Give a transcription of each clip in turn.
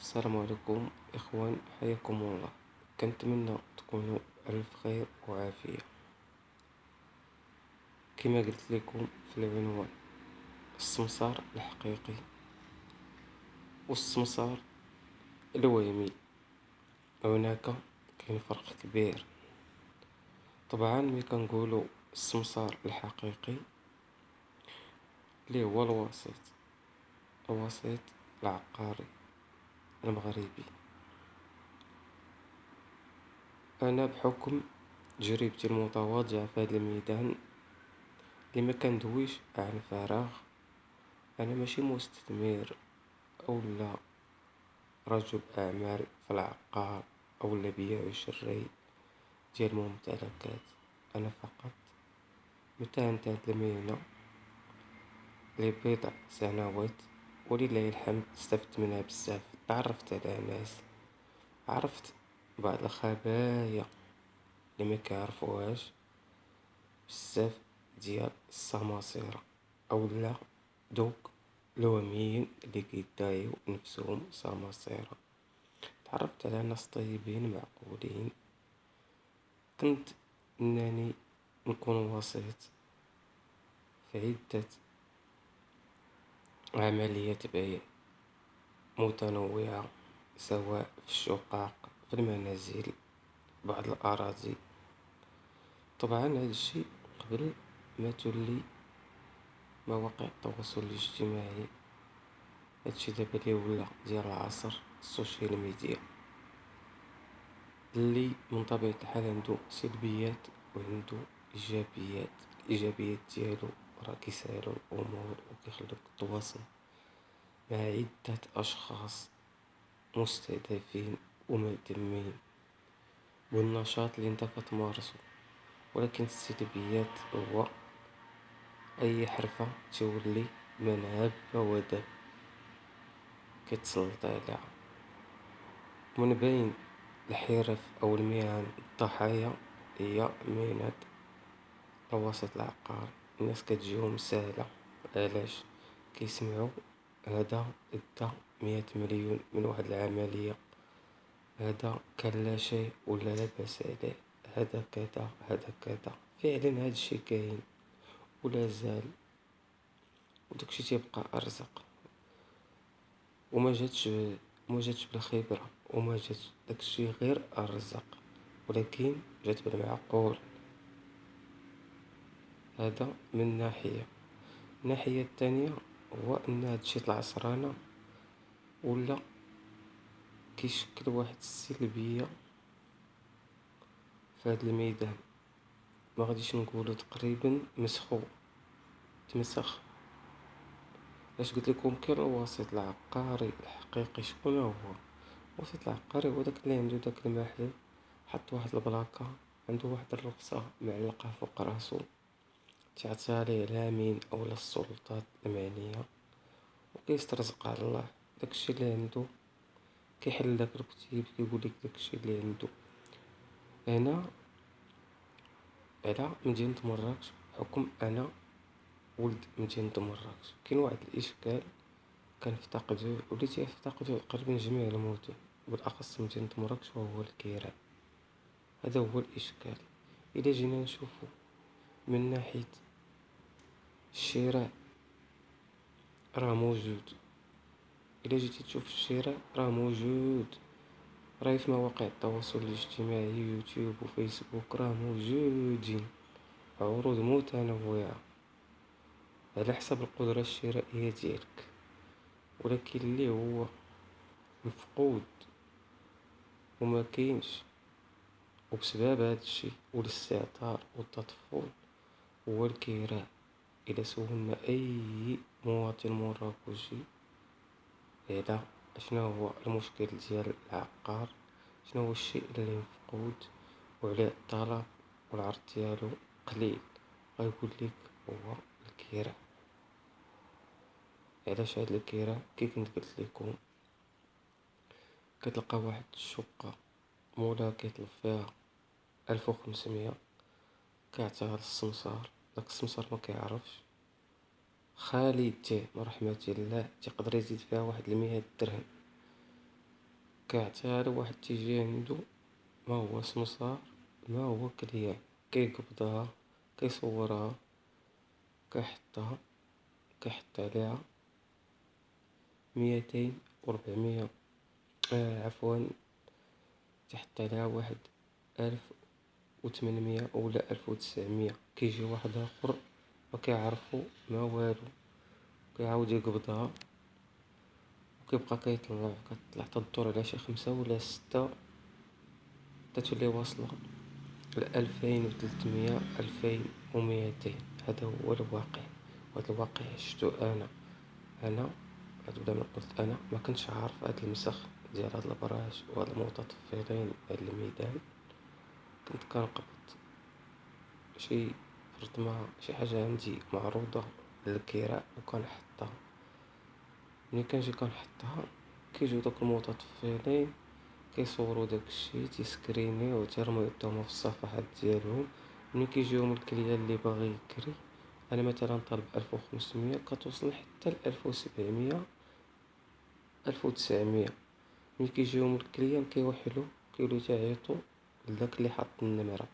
السلام عليكم إخوان، حياكم الله. كنتمنى تكونوا ألف خير وعافية. كما قلت لكم في العنوان، السمسار الحقيقي والسمسار الوهمي، هناك كاين فرق كبير. طبعا ملي كنقولوا السمسار الحقيقي اللي هو الوسيط العقاري المغربي. أنا بحكم تجربتي المتواضعة في هذا الميدان اللي ما كندويش عن فراغ، انا ماشي مستثمر او لا رجل اعمال في العقار او لا بيع وشراء ديال ممتلكات. انا فقط متهمت هاد المهنة لبضع سنوات، ولله الحمد استفدت منها بزاف. تعرفت على ناس، عرفت بعض الخبايا اللي ما كيعرفوهاش بزاف ديال السماسرة او لا دوك الوهميين اللي كيدايو نفسهم سماسرة. تعرفت على ناس طيبين معقولين. كنت انني نكون وسيط في عدة عمليات بيع متنوعة، سواء في الشقق، في المنازل، بعض الأراضي. طبعا هذا الشيء قبل ما تولي مواقع التواصل الاجتماعي. هادشي دابا اللي ولا ديال العصر السوشيال ميديا، اللي من طبيعة الحال عنده سلبيات وعنده ايجابيات. الايجابيات ديالو راه كيسهلو الامور وكيخليك تواصل مع عدة اشخاص مستهدفين ومهتمين بالنشاط اللي انت كتمارسو. ولكن السلبيات هو اي حرفة تولي من هب ودب كتسلط عليها. من بين الحرف او المهن الضحايا هي مهنة الوسيط العقاري. الناس كتجيهم ساهلة، علاش؟ كيسمعوا هذا ادى 100 مليون من واحد العملية، هذا كان لا شيء ولا لا بأس عليه، هذا كذا هذا كذا. فعلا هذا الشيء كاين ولا زال، وداكشي تيبقى ارزق. وما جاتش بالخبرة، وما جاتش داكشي غير الرزق، ولكن جات بالمعقول. هذا من ناحية. الناحية الثانية هو ان هادشي طلع عصرانا ولا كيشكل واحد السلبية في هذا الميدان. ما غاديش نقولوا تقريبا مسخو، تمسخ. اش قلت لكم؟ كاين الوسيط العقاري الحقيقي. شكون هو الوسيط العقاري؟ هو داك اللي عنده داك المحل، حط واحد البلاكه، عنده واحد الرخصه معلقه فوق راسو، تعطيها ليه الامين او السلطات المعنيه، وكيسترزق على الله. داكشي اللي عنده كيحل لك الكتيب، كيقول لك داكشي اللي عنده. هنا على مدينة مراكش، بحكم انا ولد مدينة مراكش، كاين واحد الاشكال كنفتقدو وليت تيفتقدو تقريبا جميع المدن، بالاخص مدينة مراكش، وهو الكيران. هذا هو الاشكال. اذا جينا نشوفو من ناحية الشراء، راه موجود. الا جيتي تشوف الشراء راه موجود، راه في مواقع التواصل الاجتماعي، يوتيوب وفيسبوك، راه موجودين عروض متنوعة على حسب القدرة الشرائية ديالك. ولكن اللي هو مفقود وما كاينش، وبسبب هذا الشيء والاستهتار والتطفل، هو الكراء. إذا سولنا أي مواطن مراكشي على شنو هو المشكل ديال العقار، شنو هو الشيء اللي مفقود وعليه الطلب والعرض ديالو قليل، غيقول لك هو الكراء. علاش هاد الكراء؟ كي كنت قلت لكم، كتلقى واحد الشقة مولاها كيطلب فيها 1500، كيعطيها للسمسار. داك السمسار ما كيعرفش، خالي يديه من رحمة الله تيقدر يزيد فيها واحد 100 درهم. كيعطيها لواحد تيجي عندو ما هو سمسار ما هو كليان، كيقبضها كيصورها كيحطها كيحط عليها 200 و400 عفوا تحط عليها واحد 1800 ولا 1900. كيجي واحد اخر ما كيعرفو ما والو كيعاود يقبضها وكيبقى كيطلع حتى الدور على شي 5 ولا 6 تتولي واصلة ل2300 2200. هذا هو الواقع، وهذا الواقع عشتو انا بلا ما قلت انا ما كنتش عارف هاد المسخ ديال هاد البراج وهاد المتطفلين هاد الميدان. كنت كنقبض شي فرض شي حاجه عندي معروضه للكراء وكنحطها. ملي كنجي كنحطها كيجيو دوك المتطفلين كيصوروا داكشي تيسكرينيو وتيرميو يدهم في الصفحات ديالهم. ملي كيجيهم الكليان اللي باغي يكري، انا مثلا طالب 1500 كتوصل حتى ل 1700 1900. ملي كيجيهم الكليان كيوحلوا كيوليو تيعيطوا لداك اللي حط النمره.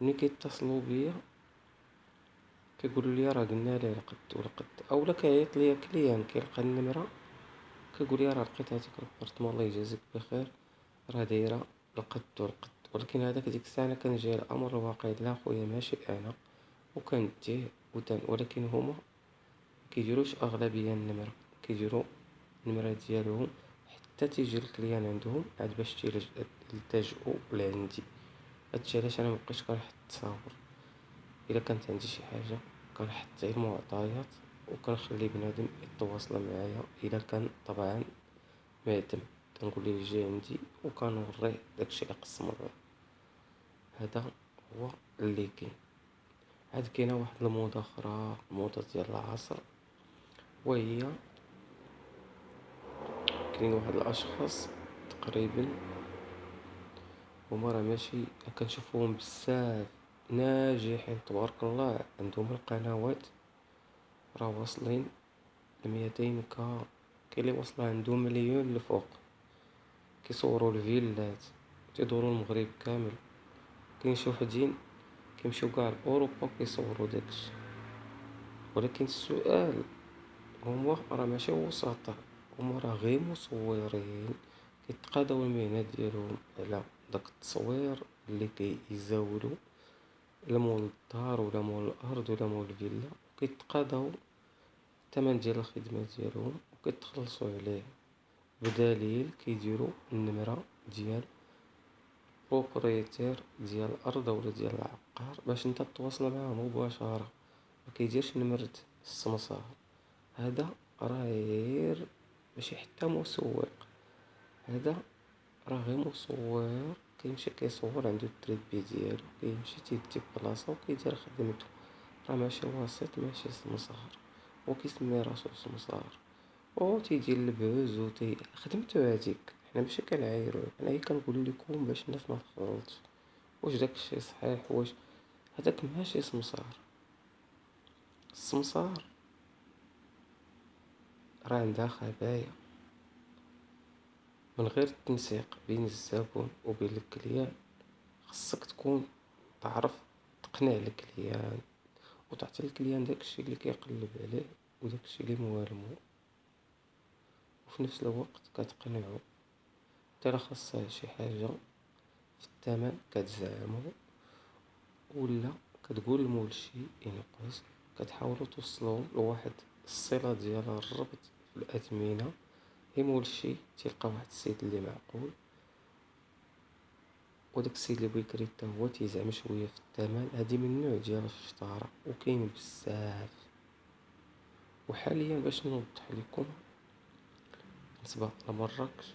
ملي كيتصلوا بيا كيقولوا لي راه قلنا ليه القد والقد، اولا كيعيط ليا كليان كيلقى النمره كيقول لي راه لقيت هذيك البارتمون الله يجازيك بخير راه دايره القد والقد. ولكن هذاك ديك الساعه انا كنجي الامر الواقع لا خويا ماشي انا وكنديه ولكن هما كيديروش اغلبيه النمره، كيديروا النمره ديالهم حتى تيجي الكليان عندهم عاد باش يلتجئوا لعندي. هادشي علاش انا مبقيتش كنحط تصاور. الا كانت عندي شي حاجه كنحط غير المعطيات وكنخلي بنادم يتواصل معايا الا كان طبعا معتم. كنقول ليه جي عندي وكنوريه داكشي اللي قسم الله. هذا هو اللي كاين. عاد كاينه واحد الموضه اخرى، الموضه ديال العصر، وهي كاين واحد الاشخاص تقريبا هما راه ماشي كنشوفوهم بزاف ناجحين تبارك الله، عندهم القنوات راه واصلين ل200 كا، كاين اللي واصله عندهم مليون لفوق. كيصوروا الفيلات تيدوروا المغرب كامل. كاين شي وحدين كيمشيو كاع لاوروبا كيصوروا داكشي. ولكن السؤال هما راه ماشي وسطاء، هما راه غير مصورين كيتقاداو المهنه ديالهم على داك التصوير اللي كيزاولوا لمول الدار ولا مول الارض ولا مول الفيلا، كيتقاداو الثمن ديال الخدمه ديالهم وكيتخلصوا عليه. بدليل كيديروا النمره ديال بروبريتير ديال الارض ولا ديال العقار باش نتا تتواصل معاه مباشره. ما كيديرش نمرة السمسار. هذا راه غير ماشي حتى مسوق، هذا راه غير مصور كيمشي كيصور عنده التريبي ديالو كيمشي تيدي بلاصه وكيدير خدمته. راه ماشي وسيط ماشي سمسار، وكيسمي راسو سمسار او تيدير البوز خدمته هذيك. حنا ماشي كنعايرو، انا غير كنقول لكم باش الناس ما تغلطش. واش داك الشيء صحيح؟ واش هذاك ماشي سمسار. السمسار راه عندها خبايا من غير التنسيق بين الزبون وبين الكليان. خصك تكون تعرف تقنع الكليان وتعطي الكليان داكشي اللي كيقلب عليه وداكشي اللي موالمو، وفي نفس الوقت كتقنعو. حتى خاصها شي حاجه في الثمن كتزعمو ولا كتقول المولشي ينقص. كتحاولوا توصلوهم لواحد الصله ديال الربط في الاثمنه. هي مولشي تلقى واحد السيد اللي معقول وداك السيد اللي بغى يكري حتى هو تيزعم شويه في الثمن. هادي من النوع ديال الشطاره وكاين بزاف. وحاليا باش نوضح لكم بالنسبه لمراكش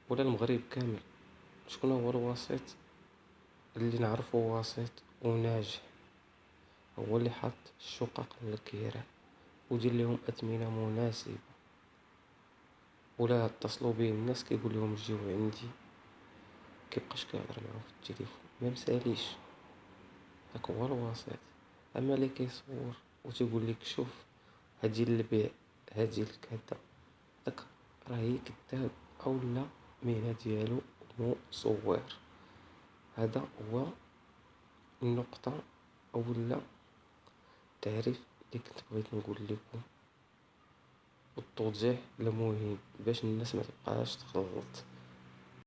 ولا المغرب كامل شكون هو الوسيط اللي نعرفه وسيط وناجح، هو اللي حط الشقق للكراء ودير لهم اثمنه مناسبه. ولا اتصلوا به الناس كيقول لهم جيو عندي كيبقاش كيهضر معاهم في التليفون ما مساليش. داك هو الوسيط. اما اللي كيصور وتيقول لك شوف هادي البيع هادي الكذا، داك راه هي كذاب اولا المهنة ديالو مصور. هذا هو النقطة اولا التعريف اللي كنت بغيت نقول لكم، والتوضيح المهم باش الناس ما تبقاش تخلط